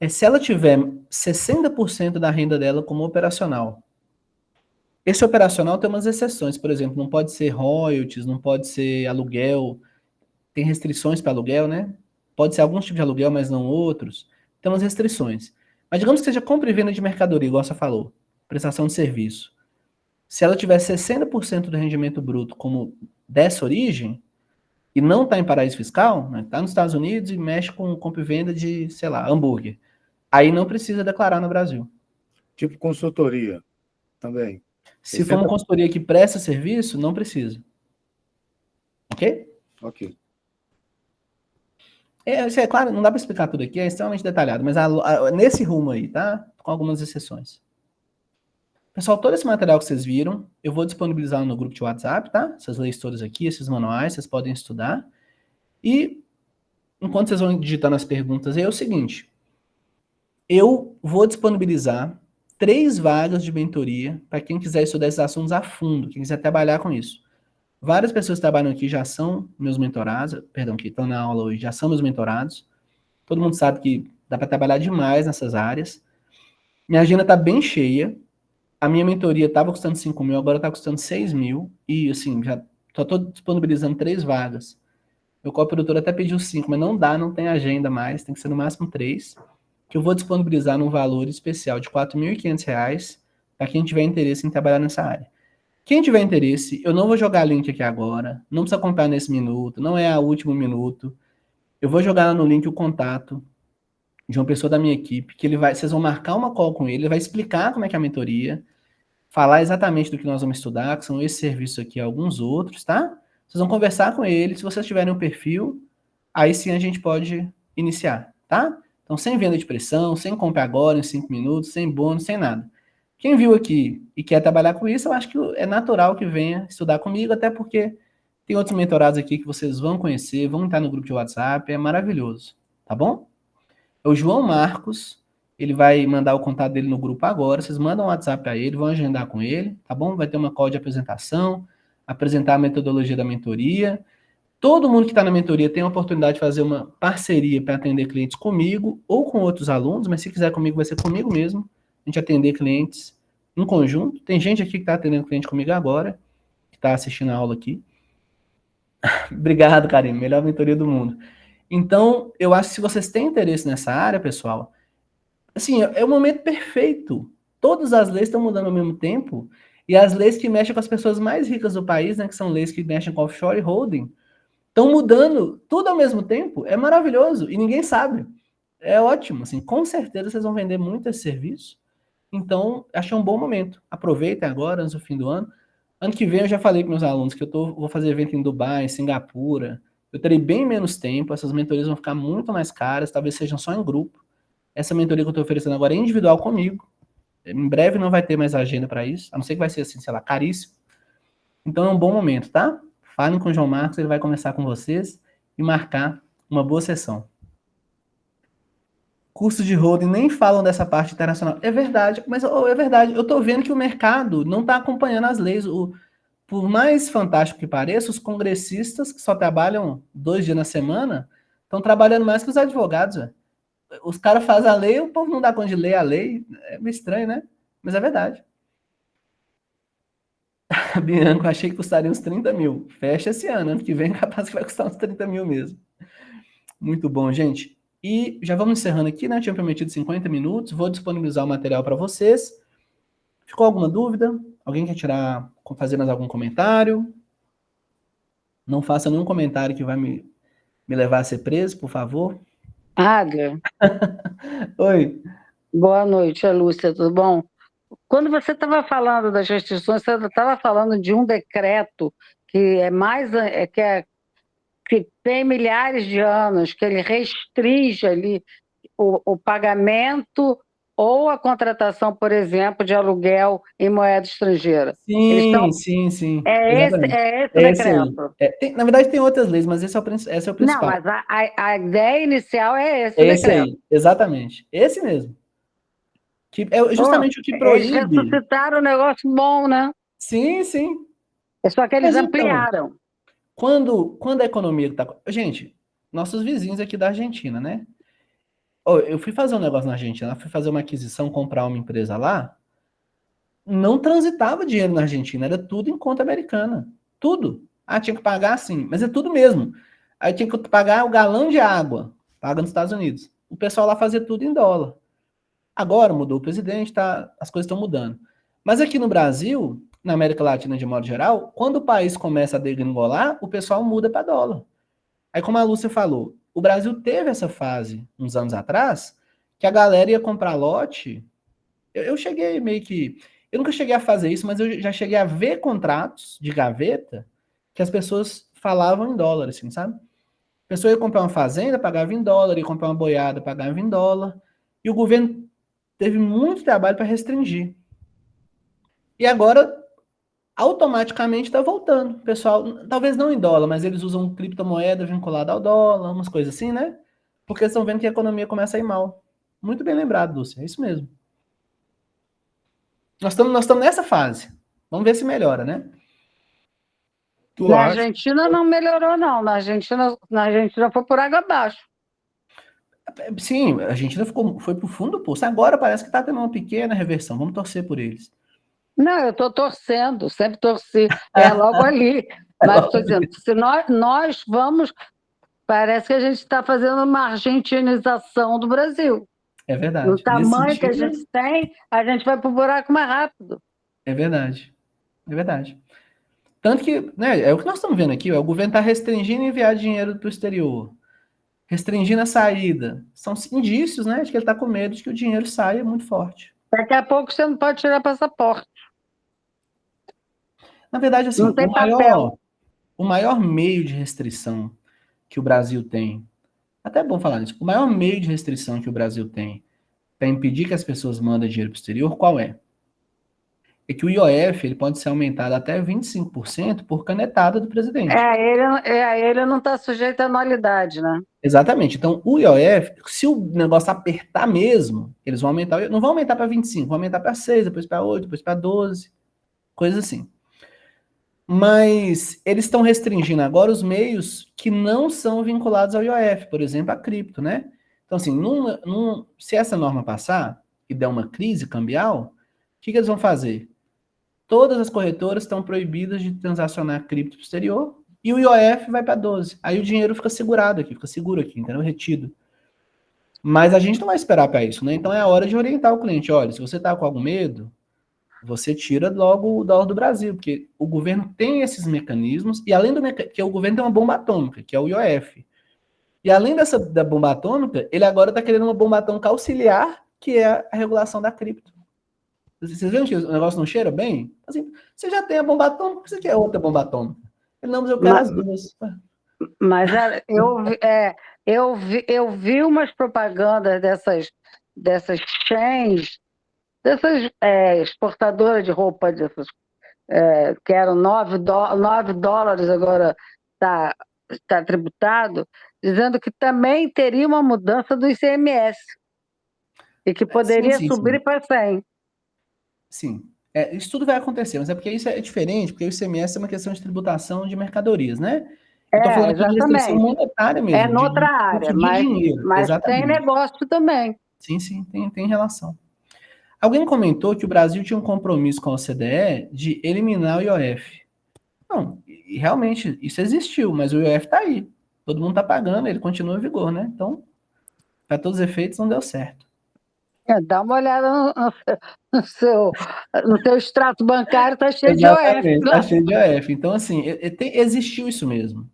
Se ela tiver 60% da renda dela como operacional, esse operacional tem umas exceções, por exemplo, não pode ser royalties, não pode ser aluguel, tem restrições para aluguel, né? Pode ser alguns tipos de aluguel, mas não outros. Tem umas restrições. Mas digamos que seja compra e venda de mercadoria, igual você falou, prestação de serviço. Se ela tiver 60% do rendimento bruto como dessa origem, e não está em paraíso fiscal, né? Está nos Estados Unidos e mexe com compra e venda de, sei lá, hambúrguer. Aí não precisa declarar no Brasil. Tipo consultoria também. Se for uma 60%. consultoria que presta serviço, não precisa. Ok? Ok. Isso é claro, não dá para explicar tudo aqui, é extremamente detalhado, mas nesse rumo aí, tá? Com algumas exceções. Pessoal, todo esse material que vocês viram, eu vou disponibilizar no grupo de WhatsApp, tá? Essas leis todas aqui, esses manuais, vocês podem estudar. E enquanto vocês vão digitando as perguntas, é o seguinte: eu vou disponibilizar 3 vagas de mentoria para quem quiser estudar esses assuntos a fundo, quem quiser trabalhar com isso. Várias pessoas que trabalham aqui já são meus mentorados, perdão, que estão na aula hoje, já são meus mentorados. Todo mundo sabe que dá para trabalhar demais nessas áreas. Minha agenda está bem cheia. A minha mentoria estava custando 5 mil, agora está custando 6 mil. E, assim, já estou disponibilizando 3 vagas. Meu coprodutor até pediu 5, mas não dá, não tem agenda mais. Tem que ser no máximo 3. Que eu vou disponibilizar num valor especial de R$ 4.500 para quem tiver interesse em trabalhar nessa área. Quem tiver interesse, eu não vou jogar link aqui agora. Não precisa comprar nesse minuto. Não é o último minuto. Eu vou jogar no link o contato de uma pessoa da minha equipe, que vocês vão marcar uma call com ele vai explicar como é que é a mentoria, falar exatamente do que nós vamos estudar, que são esses serviços aqui e alguns outros, tá? Vocês vão conversar com ele, se vocês tiverem um perfil, aí sim a gente pode iniciar, tá? Então, sem venda de pressão, sem compra agora em 5 minutos, sem bônus, sem nada. Quem viu aqui e quer trabalhar com isso, eu acho que é natural que venha estudar comigo, até porque tem outros mentorados aqui que vocês vão conhecer, vão estar no grupo de WhatsApp, é maravilhoso, tá bom? É o João Marcos, ele vai mandar o contato dele no grupo agora, vocês mandam um WhatsApp para ele, vão agendar com ele, tá bom? Vai ter uma call de apresentação, apresentar a metodologia da mentoria. Todo mundo que está na mentoria tem a oportunidade de fazer uma parceria para atender clientes comigo ou com outros alunos, mas se quiser comigo, vai ser comigo mesmo, a gente atender clientes em conjunto. Tem gente aqui que está atendendo cliente comigo agora, que está assistindo a aula aqui. Obrigado, Karine, melhor mentoria do mundo. Então, eu acho que se vocês têm interesse nessa área, pessoal, assim, é o momento perfeito. Todas as leis estão mudando ao mesmo tempo, e as leis que mexem com as pessoas mais ricas do país, né, que são leis que mexem com offshore e holding, estão mudando tudo ao mesmo tempo. É maravilhoso, e ninguém sabe. É ótimo, assim, com certeza vocês vão vender muito esse serviço. Então, achei um bom momento. Aproveitem agora, antes do fim do ano. Ano que vem eu já falei para meus alunos que vou fazer evento em Dubai, em Singapura. Eu terei bem menos tempo, essas mentorias vão ficar muito mais caras, talvez sejam só em grupo. Essa mentoria que eu estou oferecendo agora é individual comigo. Em breve não vai ter mais agenda para isso, a não ser que vai ser assim, sei lá, caríssimo. Então é um bom momento, tá? Falem com o João Marcos, ele vai conversar com vocês e marcar uma boa sessão. Cursos de holding nem falam dessa parte internacional. É verdade, mas é verdade. Eu estou vendo que o mercado não está acompanhando as leis. Por mais fantástico que pareça, os congressistas que só trabalham 2 dias na semana estão trabalhando mais que os advogados. Véio. Os caras fazem a lei, o povo não dá conta de ler a lei. É meio estranho, né? Mas é verdade. Bianco, achei que custaria uns 30 mil. Fecha esse ano que vem capaz que vai custar uns 30 mil mesmo. Muito bom, gente. E já vamos encerrando aqui, né? Tinha prometido 50 minutos. Vou disponibilizar o material para vocês. Ficou alguma dúvida? Alguém quer fazer mais algum comentário? Não faça nenhum comentário que vai me levar a ser preso, por favor. Águia, Oi. boa noite, é Lúcia, tudo bom? Quando você estava falando das restrições, você estava falando de um decreto que é mais que tem milhares de anos, que ele restringe ali o pagamento ou a contratação, por exemplo, de aluguel em moeda estrangeira. Eles estão... Sim. É Exatamente. esse o Esse aí. decreto. Na verdade, tem outras leis, mas esse é o Não, principal. mas a ideia inicial é esse É o esse decreto. aí, exatamente. Esse mesmo. Que é Pô, justamente o que eles proíbe. ressuscitaram um negócio bom, né? Sim. É só que eles Mas então, ampliaram. quando a economia está. Gente, nossos vizinhos aqui da Argentina, né? Ó, eu fui fazer um negócio na Argentina, fui fazer uma aquisição, comprar uma empresa lá. Não transitava dinheiro na Argentina, era tudo em conta americana. Tudo. Ah, tinha que pagar sim, mas é tudo mesmo. Aí tinha que pagar o galão de água, paga nos Estados Unidos. O pessoal lá fazia tudo em dólar. Agora mudou o presidente, tá, as coisas estão mudando. Mas aqui no Brasil, na América Latina de modo geral, quando o país começa a degringolar, o pessoal muda para dólar. Aí, como a Lúcia falou, o Brasil teve essa fase uns anos atrás, que a galera ia comprar lote. Eu cheguei meio que. Eu nunca cheguei a fazer isso, mas eu já cheguei a ver contratos de gaveta que as pessoas falavam em dólar, assim, sabe? A pessoa ia comprar uma fazenda, pagava em dólar, ia comprar uma boiada, pagava em dólar. E o governo teve muito trabalho para restringir. E agora, automaticamente, está voltando. O pessoal, talvez não em dólar, mas eles usam criptomoeda vinculada ao dólar, umas coisas assim, né? Porque estão vendo que a economia começa a ir mal. Muito bem lembrado, Lúcia, é isso mesmo. Nós estamos nessa fase. Vamos ver se melhora, né? Tu Na acha? Argentina não melhorou, não. Na Argentina foi por água abaixo. Sim, a Argentina foi pro fundo do poço. Agora parece que está tendo uma pequena reversão. Vamos torcer por eles. Não, eu estou torcendo, sempre torci. É logo ali. Mas estou dizendo, se nós vamos. Parece que a gente está fazendo uma argentinização do Brasil. É No verdade. Nesse tamanho que a sentido, gente tem, a gente vai para o buraco mais rápido. é verdade. É verdade. Tanto que, né, é o que nós estamos vendo aqui, ó, o governo está restringindo enviar dinheiro para o exterior, restringindo a saída. São indícios, né, de que ele está com medo de que o dinheiro saia muito forte. Daqui a pouco você não pode tirar passaporte. Na verdade, Não assim, o tem papel. maior, o maior meio de restrição que o Brasil tem, até é bom falar isso, o maior meio de restrição que o Brasil tem para impedir que as pessoas mandem dinheiro para o exterior, qual é? É que o IOF ele pode ser aumentado até 25% por canetada do presidente. Ele não está sujeito à anualidade, né? Exatamente. Então, o IOF, se o negócio apertar mesmo, eles vão aumentar, não vão aumentar para 25, vão aumentar para 6, depois para 8, depois para 12, coisas assim. Mas eles estão restringindo agora os meios que não são vinculados ao IOF, por exemplo, a cripto, né? Então, assim, se essa norma passar e der uma crise cambial, o que eles vão fazer? Todas as corretoras estão proibidas de transacionar cripto pro exterior e o IOF vai para 12. Aí o dinheiro fica segurado aqui, fica seguro aqui, entendeu? Retido. Mas a gente não vai esperar para isso, né? Então é a hora de orientar o cliente. Olha, se você está com algum medo, você tira logo o dólar do Brasil, porque o governo tem esses mecanismos, e além que o governo tem uma bomba atômica, que é o IOF. E além da bomba atômica, ele agora está querendo uma bomba atômica auxiliar, que é a regulação da cripto. Vocês viram que o negócio não cheira bem? Assim, você já tem a bomba atômica, você quer outra bomba atômica? Ele, não, mas eu quero Mas, as duas. mas eu vi umas propagandas dessas chains, dessas exportadoras de roupa, que eram $9, agora tá tributado, dizendo que também teria uma mudança do ICMS e que Sim, poderia sim, sim. subir para 100. Sim. Isso tudo vai acontecer, mas é porque isso é diferente, porque o ICMS é uma questão de tributação de mercadorias, né? Eu estou falando aqui de restrição Exatamente. monetária É mesmo, noutra de área, fluxo de mas, dinheiro. mas tem Exatamente. negócio também. Sim, tem relação. Alguém comentou que o Brasil tinha um compromisso com a OCDE de eliminar o IOF. Não, e realmente isso existiu, mas o IOF está aí. Todo mundo está pagando, ele continua em vigor, né? Então, para todos os efeitos, não deu certo. Dá uma olhada no seu, no seu extrato bancário, está cheio de OF Exatamente, tá lá. cheio de IOF. Então, assim, existiu isso mesmo,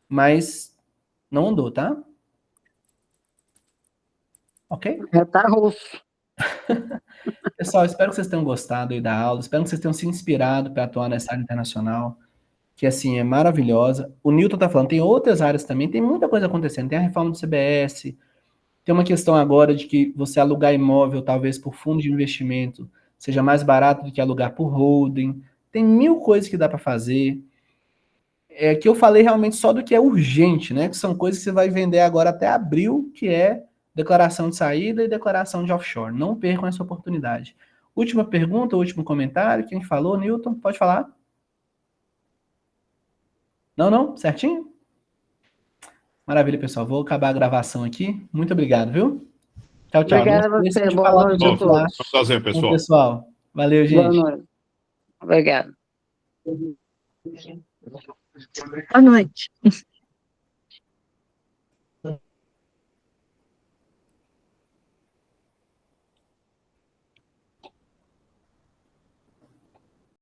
mas não andou, tá? Ok? Tá russo. Pessoal, espero que vocês tenham gostado aí da aula, espero que vocês tenham se inspirado para atuar nessa área internacional, que assim é maravilhosa. O Newton tá falando, tem outras áreas também, tem muita coisa acontecendo, tem a reforma do CBS, Tem uma questão agora de que você alugar imóvel, talvez por fundo de investimento, seja mais barato do que alugar por holding. Tem 1000 coisas que dá para fazer. É que eu falei realmente só do que é urgente, né? Que são coisas que você vai vender agora até abril, que é declaração de saída e declaração de offshore. Não percam essa oportunidade. Última pergunta, último comentário. Quem falou, Newton? Pode falar? Não? Certinho? Maravilha, pessoal. Vou acabar a gravação aqui. Muito obrigado, viu? Tchau, tchau. Obrigada a Não esqueçam você. de Boa falar noite com a o lá todos. Prazer, com o pessoal. pessoal. Valeu, Boa gente. noite. Obrigada. Boa noite.